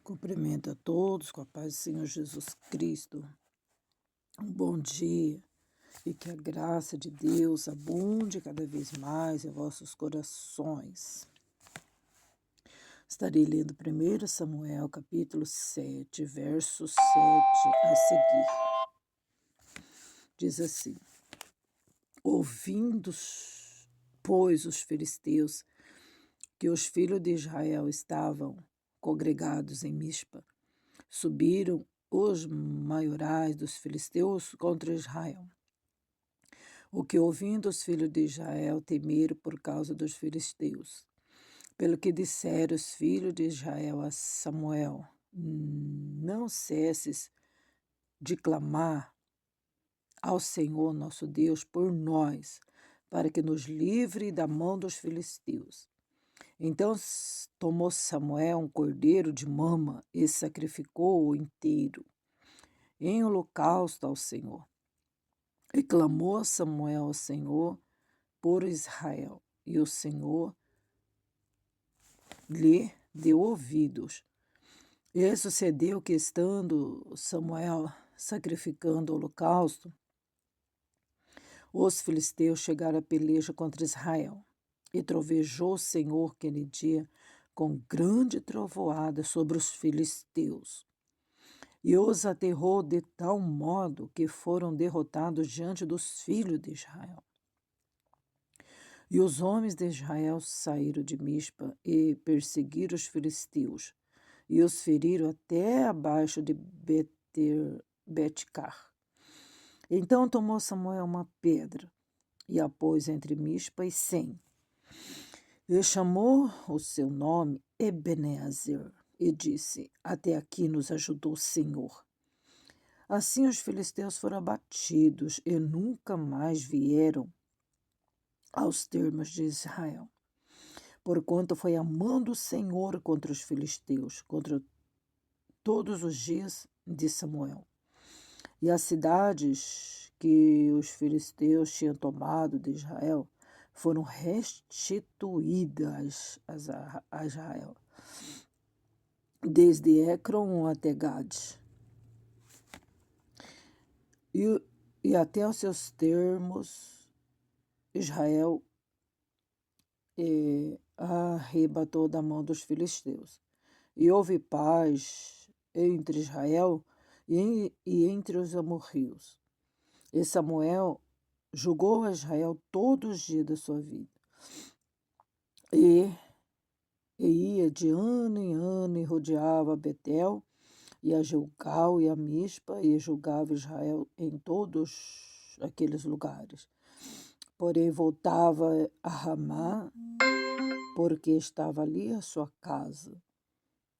Cumprimento a todos com a paz do Senhor Jesus Cristo. Um bom dia e que a graça de Deus abunde cada vez mais em vossos corações. Estarei lendo 1 Samuel, capítulo 7, verso 7 a seguir. Diz assim: Ouvindo, pois, os filisteus que os filhos de Israel estavam congregados em Mispa, subiram os maiorais dos filisteus contra Israel. O que, ouvindo os filhos de Israel, temeram por causa dos filisteus. Pelo que disseram os filhos de Israel a Samuel: Não cesses de clamar ao Senhor nosso Deus por nós, para que nos livre da mão dos filisteus. Então tomou Samuel um cordeiro de mama e sacrificou-o inteiro em holocausto ao Senhor. E clamou Samuel ao Senhor por Israel, e o Senhor lhe deu ouvidos. E sucedeu que, estando Samuel sacrificando o holocausto, os filisteus chegaram a peleja contra Israel. E trovejou o Senhor aquele dia com grande trovoada sobre os filisteus. E os aterrou de tal modo que foram derrotados diante dos filhos de Israel. E os homens de Israel saíram de Mispa e perseguiram os filisteus, e os feriram até abaixo de Betcar. Então tomou Samuel uma pedra e a pôs entre Mispa e Sem. E chamou o seu nome Ebenezer, e disse: Até aqui nos ajudou o Senhor. Assim os filisteus foram abatidos e nunca mais vieram aos termos de Israel, porquanto foi a mão do Senhor contra os filisteus, contra todos os dias de Samuel. E as cidades que os filisteus tinham tomado de Israel foram restituídas a Israel, desde Ecrom até Gade, e até os seus termos. Israel arrebatou da mão dos filisteus. E houve paz entre Israel e entre os amorreus. E Samuel julgou a Israel todos os dias da sua vida. E ia de ano em ano e rodeava Betel e a Gilgal e a Mispa, e julgava Israel em todos aqueles lugares. Porém voltava a Ramá, porque estava ali a sua casa.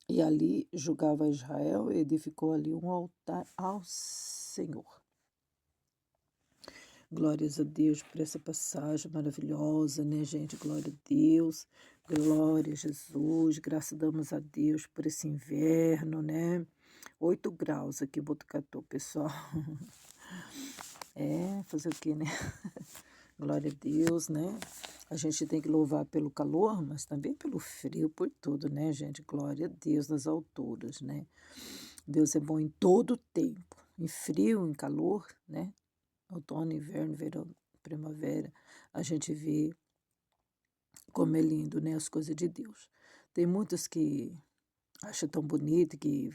E ali julgava Israel e edificou ali um altar ao Senhor. Glórias a Deus por essa passagem maravilhosa, né, gente? Glória a Deus, glória a Jesus, graças damos a Deus por esse inverno, né? 8 graus aqui em Botucatu, pessoal. Fazer o quê, né? Glória a Deus, né? A gente tem que louvar pelo calor, mas também pelo frio, por tudo, né, gente? Glória a Deus nas alturas, né? Deus é bom em todo tempo, em frio, em calor, né? Outono, inverno, verão, primavera, a gente vê como é lindo, né? As coisas de Deus. Tem muitos que acham tão bonito, que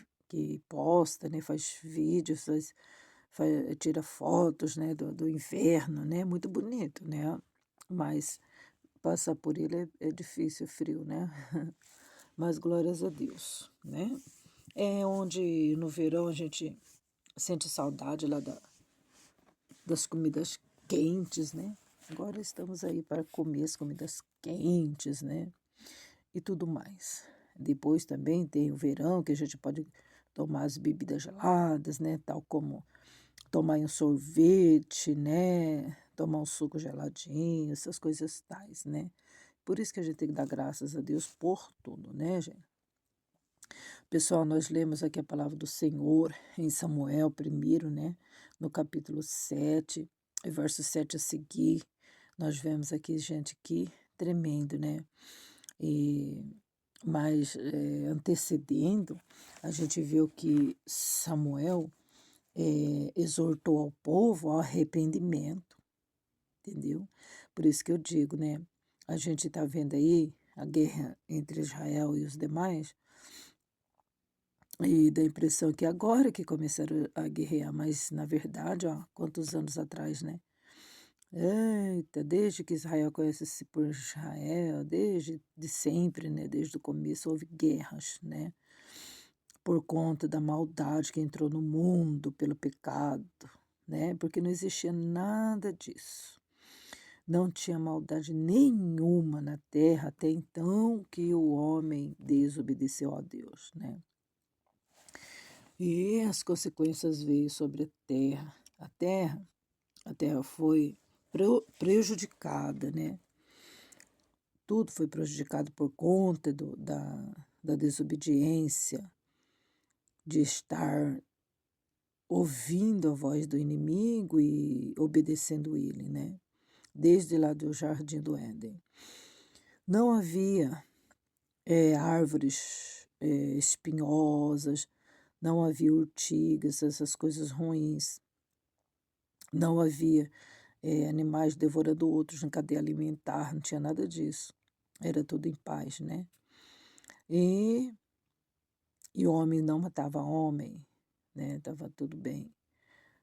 posta, né? Faz vídeos, tira fotos, né? Do inverno, né? Muito bonito, né? Mas passar por ele é difícil, é frio, né? Mas glórias a Deus, né? É onde no verão a gente sente saudade lá das comidas quentes, né? Agora estamos aí para comer as comidas quentes, né? E tudo mais. Depois também tem o verão, que a gente pode tomar as bebidas geladas, né? Tal como tomar um sorvete, né? Tomar um suco geladinho, essas coisas tais, né? Por isso que a gente tem que dar graças a Deus por tudo, né, gente? Pessoal, nós lemos aqui a palavra do Senhor em Samuel primeiro, né? No capítulo 7, verso 7 a seguir. Nós vemos aqui, gente, que tremendo, né? E Mas antecedendo, a gente viu que Samuel exortou ao povo ao arrependimento, entendeu? Por isso que eu digo, né? A gente está vendo aí a guerra entre Israel e os demais, e dá a impressão que agora que começaram a guerrear, mas na verdade, ó, quantos anos atrás, né? Eita, desde que Israel conhece-se por Israel, desde de sempre, né? Desde o começo houve guerras, né? Por conta da maldade que entrou no mundo pelo pecado, né? Porque não existia nada disso. Não tinha maldade nenhuma na terra até então que o homem desobedeceu a Deus, né? E as consequências veio sobre a terra. A terra foi prejudicada, né? Tudo foi prejudicado por conta da desobediência, de estar ouvindo a voz do inimigo e obedecendo ele, né? Desde lá do Jardim do Éden. Não havia árvores espinhosas, não havia urtigas, essas coisas ruins, não havia animais devorando outros na cadeia alimentar, não tinha nada disso. Era tudo em paz, né? E, e homem não matava homem, né? Estava tudo bem.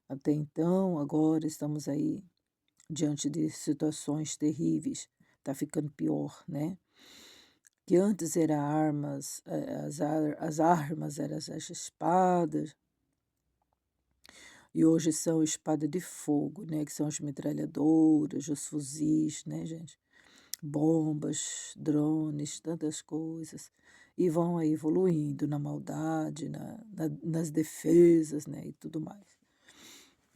Até então, agora estamos aí diante de situações terríveis. Está ficando pior, né? Que antes eram armas, as armas eram as espadas, e hoje são espada de fogo, né? Que são as metralhadoras, os fuzis, né, gente? Bombas, drones, tantas coisas. E vão aí evoluindo na maldade, nas defesas, né? E tudo mais.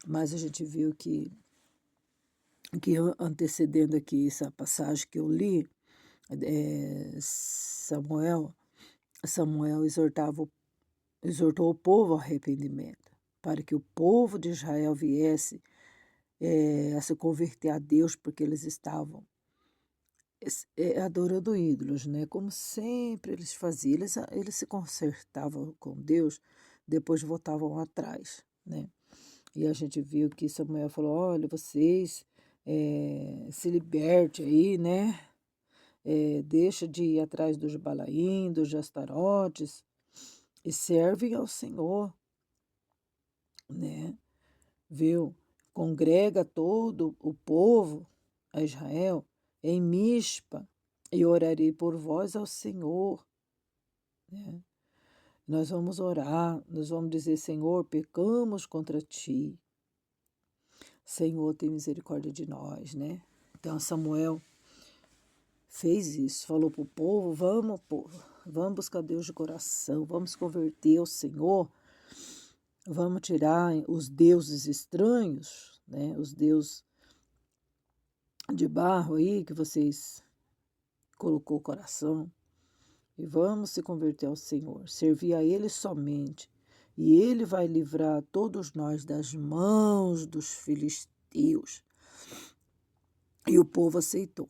Mas a gente viu que antecedendo aqui essa passagem que eu li, Samuel exortou o povo ao arrependimento, para que o povo de Israel viesse a se converter a Deus, porque eles estavam adorando ídolos, né? Como sempre eles faziam, eles se consertavam com Deus, depois voltavam atrás, né? E a gente viu que Samuel falou, olha, vocês se liberte aí, né? Deixa de ir atrás dos Balaim, dos Astarotes, e servem ao Senhor, né? Viu? Congrega todo o povo a Israel em Mispa e orarei por vós ao Senhor, né? Nós vamos orar, nós vamos dizer, Senhor, pecamos contra ti. Senhor, tem misericórdia de nós, né? Então Samuel fez isso, falou para o povo, vamos, povo, vamos buscar Deus de coração, vamos converter ao Senhor, vamos tirar os deuses estranhos, né? Os deuses de barro aí que vocês colocou o coração, e vamos se converter ao Senhor, servir a Ele somente, e Ele vai livrar todos nós das mãos dos filisteus. E o povo aceitou.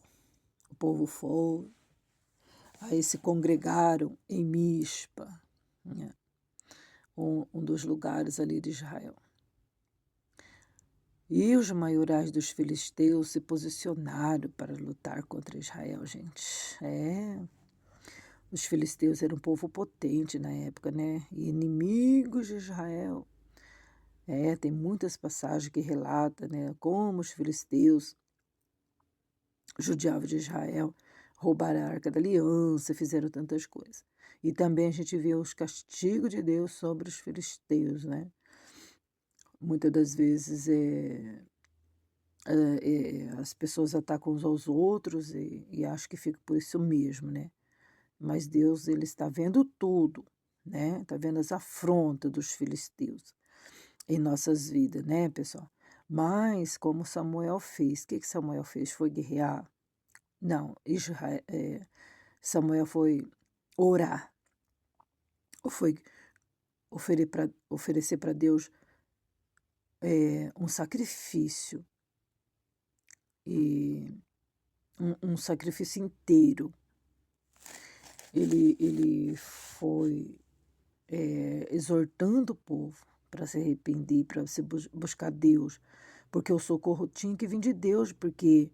O povo foi, aí se congregaram em Mispa, né? um dos lugares ali de Israel. E os maiorais dos filisteus se posicionaram para lutar contra Israel, gente. Os filisteus eram um povo potente na época, né? E inimigos de Israel. Tem muitas passagens que relatam, né? Como os filisteus judiavam de Israel, roubaram a Arca da Aliança, fizeram tantas coisas. E também a gente vê os castigos de Deus sobre os filisteus, né? Muitas das vezes as pessoas atacam uns aos outros e acho que fica por isso mesmo, né? Mas Deus, ele está vendo tudo, né? Está vendo as afrontas dos filisteus em nossas vidas, né, pessoal? Mas, como Samuel fez, o que Samuel fez? Foi guerrear? Não, Samuel foi orar, ou foi oferecer para Deus um sacrifício, e um sacrifício inteiro. ele foi exortando o povo para se arrepender, para se buscar Deus, porque o socorro tinha que vir de Deus, porque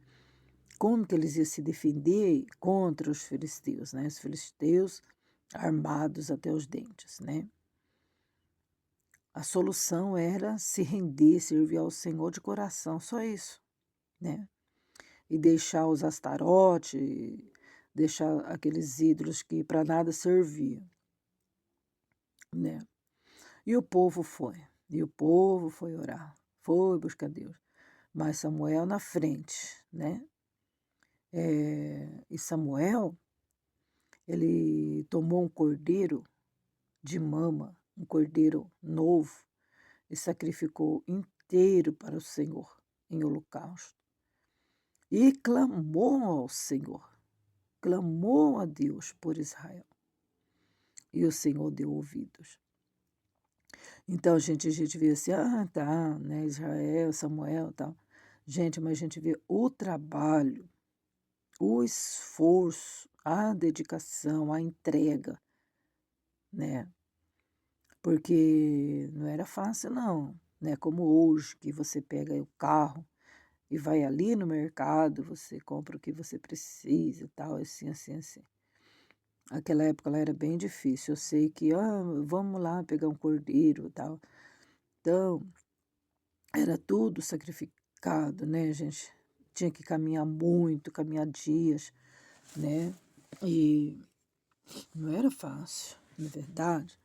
como que eles iam se defender contra os filisteus, né? Os filisteus armados até os dentes, né? A solução era se render, servir ao Senhor de coração, só isso, né? E deixar os astarotes, deixar aqueles ídolos que para nada serviam, né? E o povo foi orar, foi buscar Deus. Mas Samuel na frente, né? E Samuel, ele tomou um cordeiro de mama, um cordeiro novo, e sacrificou inteiro para o Senhor em holocausto. E clamou ao Senhor, clamou a Deus por Israel. E o Senhor deu ouvidos. Então, gente, a gente vê assim, tá, né, Israel, Samuel e tal. Gente, mas a gente vê o trabalho, o esforço, a dedicação, a entrega, né? Porque não era fácil, não, né? Como hoje, que você pega o carro e vai ali no mercado, você compra o que você precisa e tal, assim, assim, assim. Aquela época ela era bem difícil. Eu sei que, vamos lá pegar um cordeiro e tal. Então, era tudo sacrificado, né, gente? Tinha que caminhar muito, caminhar dias, né? E não era fácil, na verdade.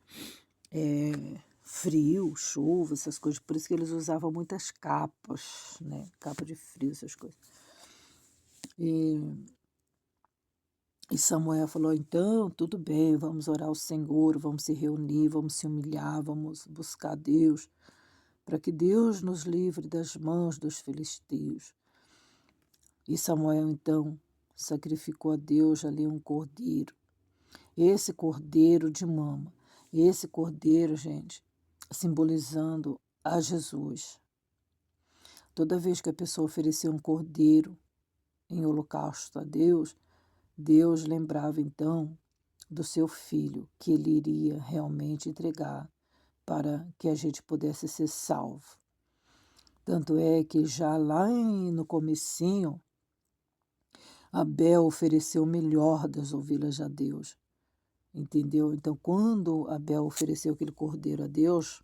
Frio, chuva, essas coisas. Por isso que eles usavam muitas capas, né? Capa de frio, essas coisas. E Samuel falou, então, tudo bem, vamos orar ao Senhor, vamos se reunir, vamos se humilhar, vamos buscar Deus, para que Deus nos livre das mãos dos filisteus. E Samuel, então, sacrificou a Deus ali um cordeiro. Esse cordeiro de mama. Esse cordeiro, gente, simbolizando a Jesus. Toda vez que a pessoa oferecia um cordeiro em holocausto a Deus, Deus lembrava então do seu filho, que ele iria realmente entregar para que a gente pudesse ser salvo. Tanto é que já lá no comecinho, Abel ofereceu o melhor das ovelhas a Deus, entendeu? Então, quando Abel ofereceu aquele cordeiro a Deus,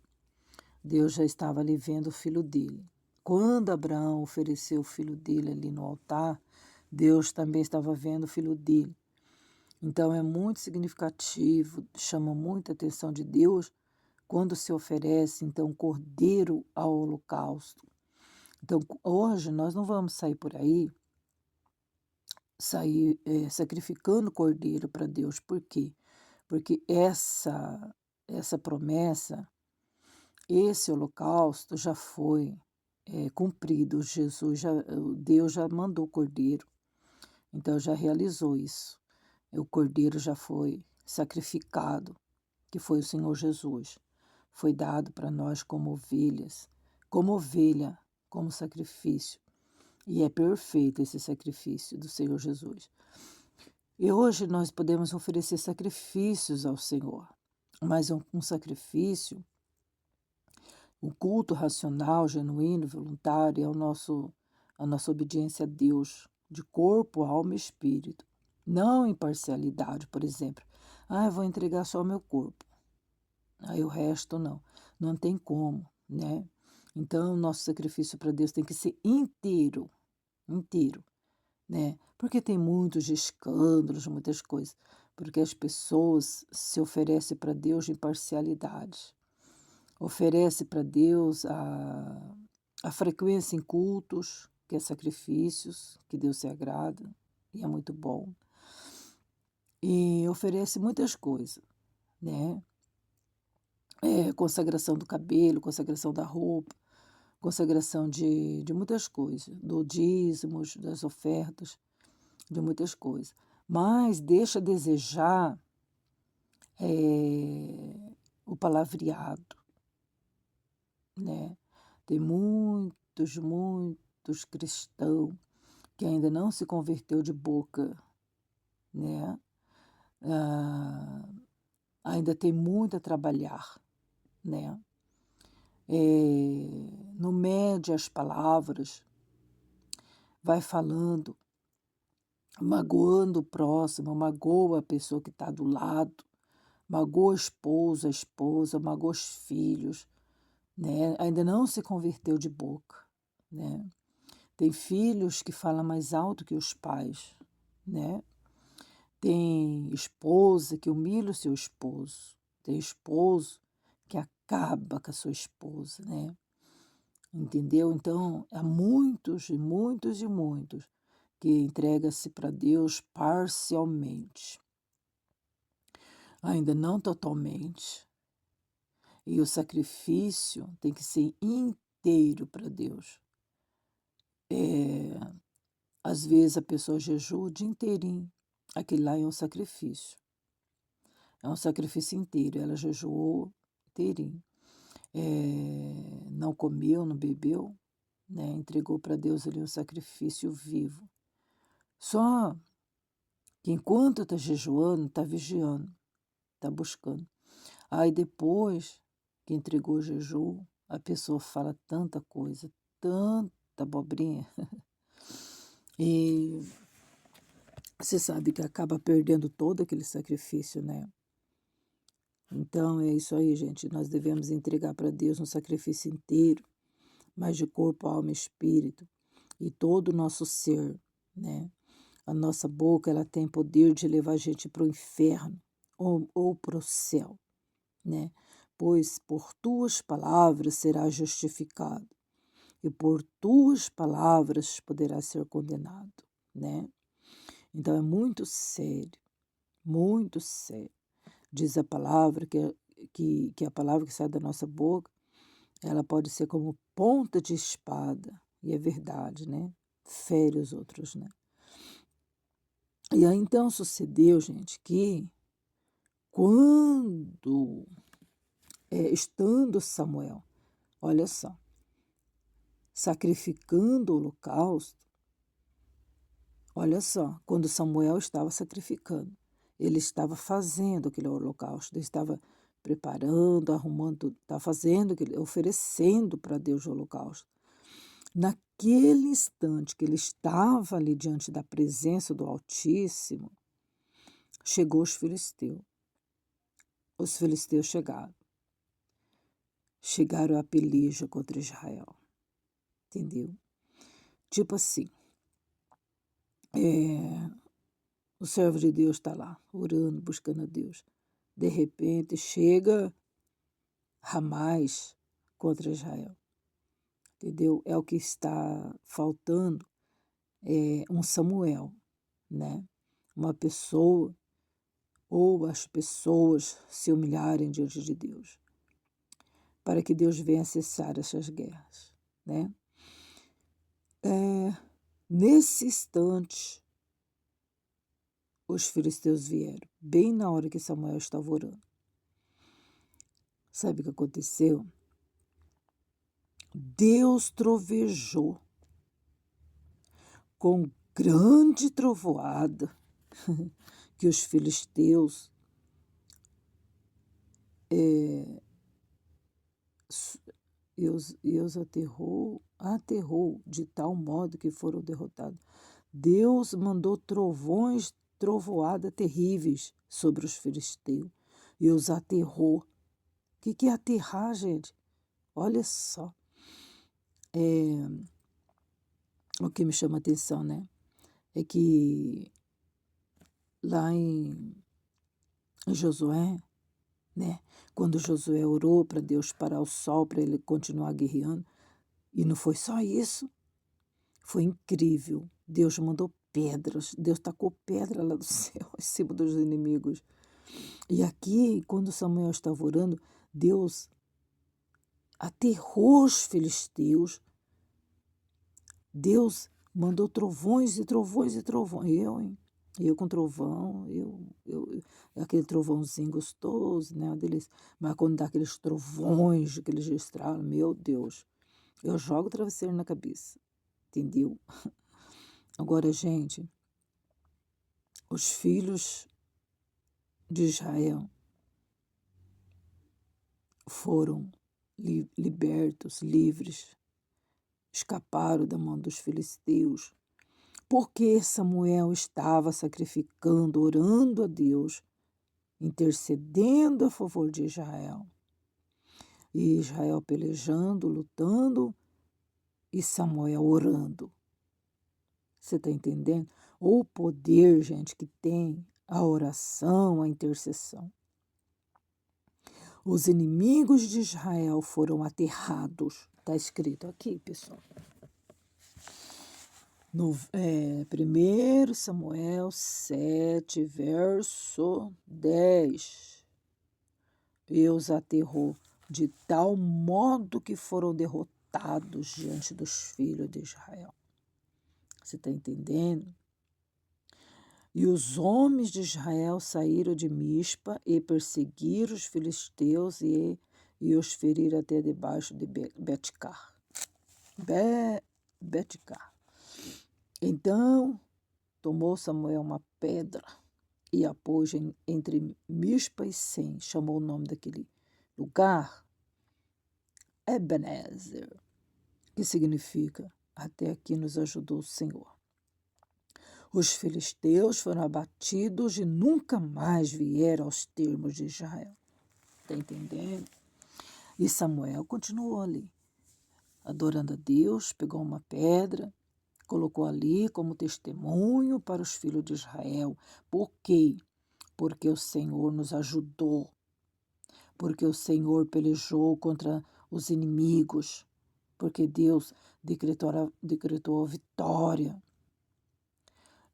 Deus já estava ali vendo o filho dele. Quando Abraão ofereceu o filho dele ali no altar, Deus também estava vendo o filho dele. Então, é muito significativo, chama muita atenção de Deus quando se oferece, então, cordeiro ao holocausto. Então, hoje nós não vamos sair por aí, sacrificando cordeiro para Deus. Por quê? Porque essa promessa, esse holocausto já foi cumprido. Deus já mandou o cordeiro, então já realizou isso. O cordeiro já foi sacrificado, que foi o Senhor Jesus. Foi dado para nós como ovelhas, como ovelha, como sacrifício. E é perfeito esse sacrifício do Senhor Jesus. E hoje nós podemos oferecer sacrifícios ao Senhor, mas um sacrifício, o culto racional, genuíno, voluntário, é a nossa obediência a Deus, de corpo, alma e espírito. Não imparcialidade, por exemplo. Eu vou entregar só o meu corpo. Aí o resto não. Não tem como, né? Então, o nosso sacrifício para Deus tem que ser inteiro, inteiro, né? Porque tem muitos escândalos, muitas coisas. Porque as pessoas se oferecem para Deus de imparcialidade. Oferece para Deus a frequência em cultos, que é sacrifícios, que Deus se agrada, e é muito bom. E oferece muitas coisas, né? Consagração do cabelo, consagração da roupa, consagração de muitas coisas, do dízimos, das ofertas, de muitas coisas. Mas deixa a desejar o palavreado, né? Tem muitos cristãos que ainda não se converteu de boca, né? ainda tem muito a trabalhar, né? Não mede as palavras, vai falando, magoando o próximo, magoa a pessoa que está do lado, magoa a esposa, magoa os filhos, né? Ainda não se converteu de boca, né? Tem filhos que falam mais alto que os pais, né? Tem esposa que humilha o seu esposo, tem esposo que acaba com a sua esposa, né? Entendeu? Então, há muitos e muitos e muitos que entrega-se para Deus parcialmente, ainda não totalmente. E o sacrifício tem que ser inteiro para Deus. Às vezes a pessoa jejua o dia inteirinho, aquele lá é um sacrifício. É um sacrifício inteiro, ela jejuou inteirinho. Não comeu, não bebeu, né? Entregou para Deus ali um sacrifício vivo. Só que enquanto está jejuando, está vigiando, está buscando. Aí depois que entregou o jejum, a pessoa fala tanta coisa, tanta abobrinha, e você sabe que acaba perdendo todo aquele sacrifício, né? Então é isso aí, gente. Nós devemos entregar para Deus um sacrifício inteiro, mas de corpo, alma e espírito, e todo o nosso ser, né? A nossa boca, ela tem poder de levar a gente para o inferno ou para o céu, né? Pois por tuas palavras serás justificado e por tuas palavras poderás ser condenado, né? Então é muito sério, muito sério. Diz a palavra que a palavra que sai da nossa boca, ela pode ser como ponta de espada, e é verdade, né? Fere os outros, né? E aí então sucedeu, gente, que quando, estando Samuel, olha só, sacrificando o holocausto, olha só, quando Samuel estava sacrificando, ele estava fazendo aquele holocausto, ele estava preparando, arrumando, estava fazendo, oferecendo para Deus o holocausto. Naquele instante que ele estava ali diante da presença do Altíssimo, chegou os filisteus. Os filisteus chegaram a peleja contra Israel, entendeu? Tipo assim, o servo de Deus está lá, orando, buscando a Deus. De repente, chega Ramás contra Israel, entendeu? É o que está faltando, um Samuel, né? Uma pessoa, ou as pessoas se humilharem diante de Deus, para que Deus venha cessar essas guerras, né? Nesse instante, os filisteus vieram, bem na hora que Samuel estava orando. Sabe o que aconteceu? Deus trovejou com grande trovoada que os filisteus e os aterrou de tal modo que foram derrotados. Deus mandou trovões, trovoada terríveis sobre os filisteus e os aterrou. O que é aterrar, gente? Olha só. O que me chama a atenção, né? É que lá em Josué, né? Quando Josué orou para Deus parar o sol, para ele continuar guerreando, e não foi só isso, foi incrível. Deus mandou pedras, Deus tacou pedra lá do céu, em cima dos inimigos. E aqui, quando Samuel estava orando, Deus aterrou os filisteus. Deus mandou trovões e trovões e trovões. Eu com trovão, aquele trovãozinho gostoso, né? Uma delícia. Mas quando dá aqueles trovões, aqueles estralos, meu Deus, eu jogo o travesseiro na cabeça, entendeu? Agora, gente, os filhos de Israel foram libertos, livres, escaparam da mão dos filisteus, porque Samuel estava sacrificando, orando a Deus, intercedendo a favor de Israel. E Israel pelejando, lutando, e Samuel orando. Você está entendendo? O poder, gente, que tem a oração, a intercessão. Os inimigos de Israel foram aterrados. Está escrito aqui, pessoal. No 1 Samuel 7, verso 10. Deus aterrou de tal modo que foram derrotados diante dos filhos de Israel. Você está entendendo? E os homens de Israel saíram de Mispa e perseguiram os filisteus e os feriram até debaixo de Betcar. Betcar. Então tomou Samuel uma pedra e a pôs entre Mispa e Sem. Chamou o nome daquele lugar Ebenezer, que significa até aqui nos ajudou o Senhor. Os filisteus foram abatidos e nunca mais vieram aos termos de Israel. Está entendendo? E Samuel continuou ali, adorando a Deus, pegou uma pedra, colocou ali como testemunho para os filhos de Israel. Por quê? Porque o Senhor nos ajudou, porque o Senhor pelejou contra os inimigos, porque Deus decretou a vitória.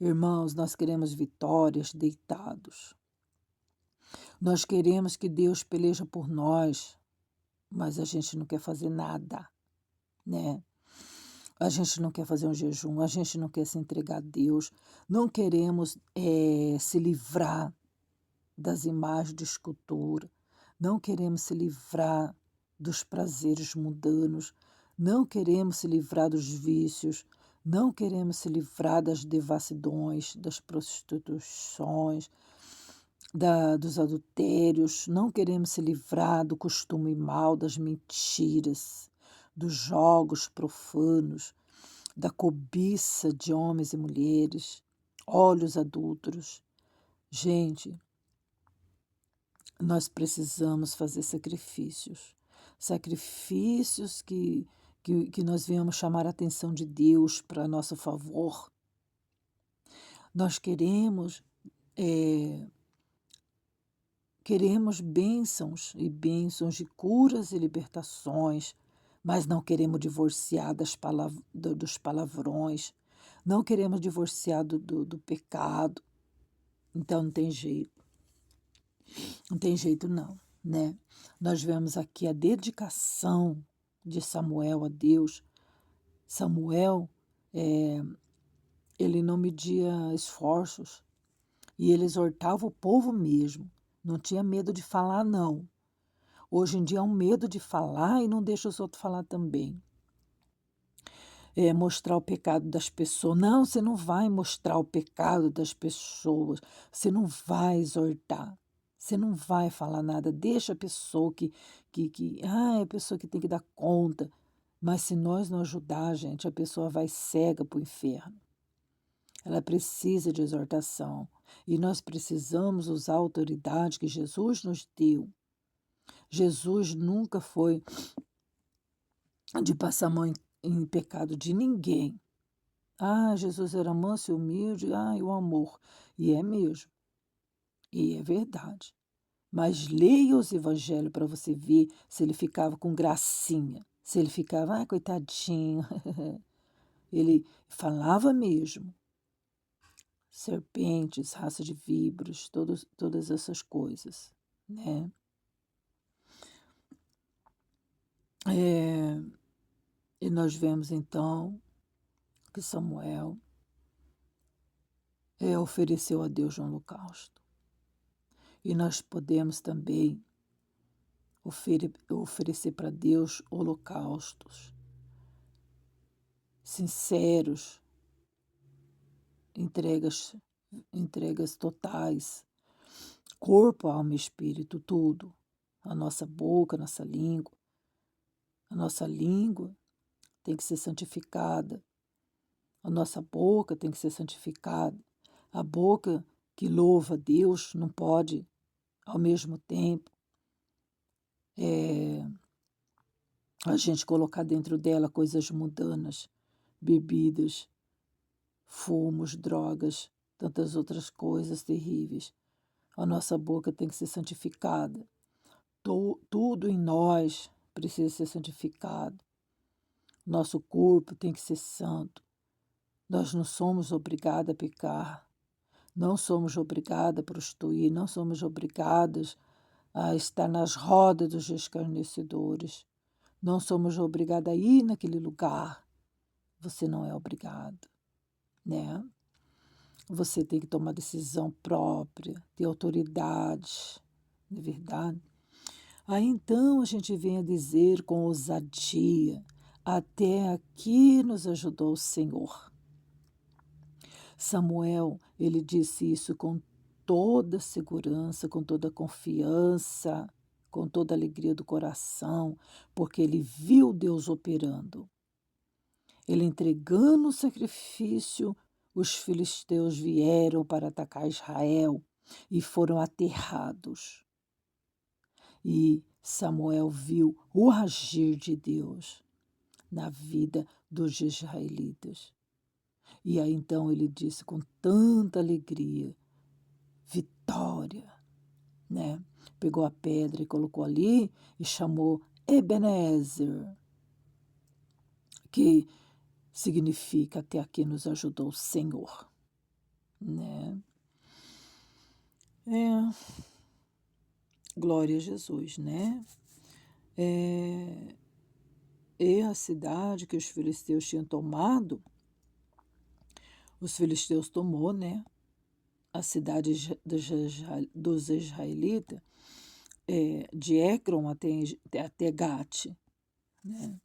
Irmãos, nós queremos vitórias deitados. Nós queremos que Deus peleja por nós, mas a gente não quer fazer nada, né? A gente não quer fazer um jejum, a gente não quer se entregar a Deus, não queremos se livrar das imagens de escultura, não queremos se livrar dos prazeres mundanos, não queremos se livrar dos vícios, não queremos se livrar das devassidões, das prostituições, dos adultérios, não queremos se livrar do costume mau, das mentiras, dos jogos profanos, da cobiça de homens e mulheres, olhos adúlteros. Gente, nós precisamos fazer sacrifícios, sacrifícios que nós venhamos chamar a atenção de Deus para nosso favor. Nós queremos bênçãos e bênçãos de curas e libertações, mas não queremos divorciar dos palavrões, não queremos divorciar do pecado. Então não tem jeito. Não tem jeito não, né? Nós vemos aqui a dedicação de Samuel a Deus. Samuel, ele não media esforços e ele exortava o povo mesmo. Não tinha medo de falar, não. Hoje em dia é um medo de falar e não deixa os outros falar também. Mostrar o pecado das pessoas. Não, você não vai mostrar o pecado das pessoas. Você não vai exortar. Você não vai falar nada. Deixa a pessoa é a pessoa que tem que dar conta. Mas se nós não ajudar, gente, a pessoa vai cega para o inferno. Ela precisa de exortação. E nós precisamos usar a autoridade que Jesus nos deu. Jesus nunca foi de passar a mão em pecado de ninguém. Jesus era manso e humilde, e o amor. E é mesmo. E é verdade. Mas leia os evangelhos para você ver se ele ficava com gracinha. Se ele ficava, coitadinho. Ele falava mesmo. Serpentes, raça de víboras, todas essas coisas, né? E nós vemos então que Samuel ofereceu a Deus um holocausto. E nós podemos também oferecer para Deus holocaustos sinceros, entregas totais, corpo, alma e espírito, tudo. A nossa boca, a nossa língua. A nossa língua tem que ser santificada. A nossa boca tem que ser santificada. A boca que louva a Deus não pode, ao mesmo tempo, a gente colocar dentro dela coisas mundanas, bebidas, fumos, drogas, tantas outras coisas terríveis. A nossa boca tem que ser santificada. Tudo em nós precisa ser santificado. Nosso corpo tem que ser santo. Nós não somos obrigados a pecar. Não somos obrigados a prostituir. Não somos obrigados a estar nas rodas dos escarnecedores. Não somos obrigados a ir naquele lugar. Você não é obrigado, né? Você tem que tomar decisão própria, ter autoridade, não é verdade? Aí então a gente vem a dizer com ousadia, até aqui nos ajudou o Senhor. Samuel, ele disse isso com toda segurança, com toda confiança, com toda alegria do coração, porque ele viu Deus operando. Ele entregando o sacrifício, os filisteus vieram para atacar Israel e foram aterrados. E Samuel viu o agir de Deus na vida dos israelitas. E aí então ele disse com tanta alegria, vitória, né? Pegou a pedra e colocou ali e chamou Ebenezer, que significa até aqui nos ajudou o Senhor, né? Glória a Jesus, né? E a cidade que os filisteus tinham tomado, os filisteus tomou, né? A cidade dos israelitas, de Ecrom até Gate, né?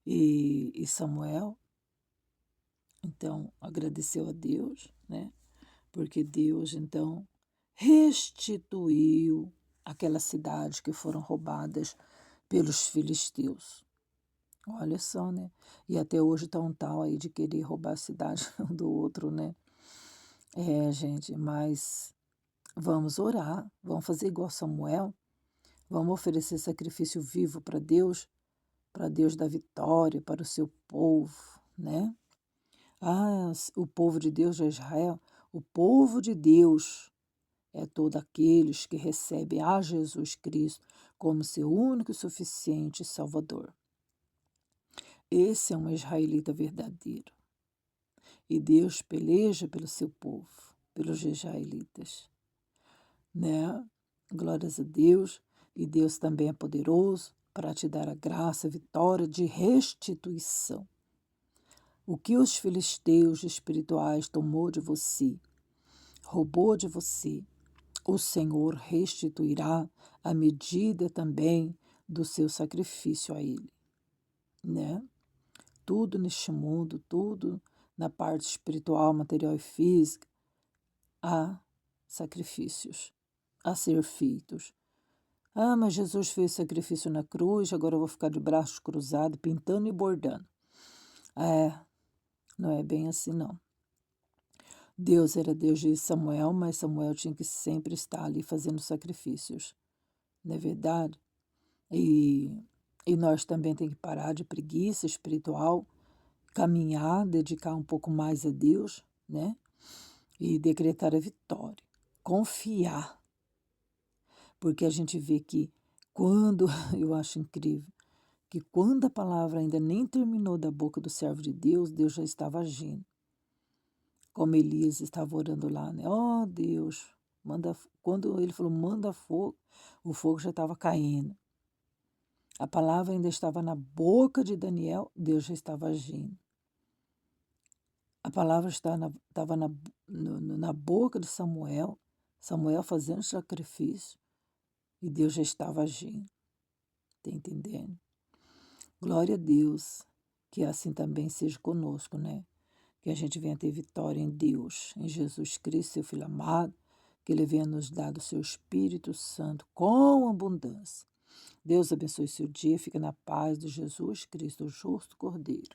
E Samuel, então, agradeceu a Deus, né? Porque Deus, então, restituiu aquelas cidades que foram roubadas pelos filisteus. Olha só, né? E até hoje está um tal aí de querer roubar a cidade um do outro, né? Gente, mas vamos orar, vamos fazer igual Samuel, vamos oferecer sacrifício vivo para Deus da vitória, para o seu povo, né? O povo de Deus é Israel, o povo de Deus é todos aqueles que recebem a Jesus Cristo como seu único e suficiente Salvador. Esse é um israelita verdadeiro. E Deus peleja pelo seu povo, pelos israelitas, né? Glórias a Deus. E Deus também é poderoso para te dar a graça, a vitória de restituição. O que os filisteus espirituais tomou de você, roubou de você, o Senhor restituirá à medida também do seu sacrifício a Ele, né? Tudo neste mundo, tudo na parte espiritual, material e física, há sacrifícios a ser feitos. Mas Jesus fez sacrifício na cruz, agora eu vou ficar de braços cruzados, pintando e bordando. Não é bem assim, não. Deus era Deus de Samuel, mas Samuel tinha que sempre estar ali fazendo sacrifícios, não é verdade? E nós também temos que parar de preguiça espiritual, caminhar, dedicar um pouco mais a Deus, né? E decretar a vitória, confiar. Porque a gente vê que quando, eu acho incrível, que quando a palavra ainda nem terminou da boca do servo de Deus, Deus já estava agindo. Como Elias estava orando lá, né? Oh, Deus, quando ele falou, manda fogo, o fogo já estava caindo. A palavra ainda estava na boca de Daniel, Deus já estava agindo. A palavra estava na boca de Samuel, Samuel fazendo sacrifício, e Deus já estava agindo. Está entendendo? Glória a Deus, que assim também seja conosco, né? Que a gente venha ter vitória em Deus, em Jesus Cristo, seu Filho amado, que Ele venha nos dar do seu Espírito Santo com abundância. Deus abençoe seu dia, fica na paz de Jesus Cristo, o justo Cordeiro.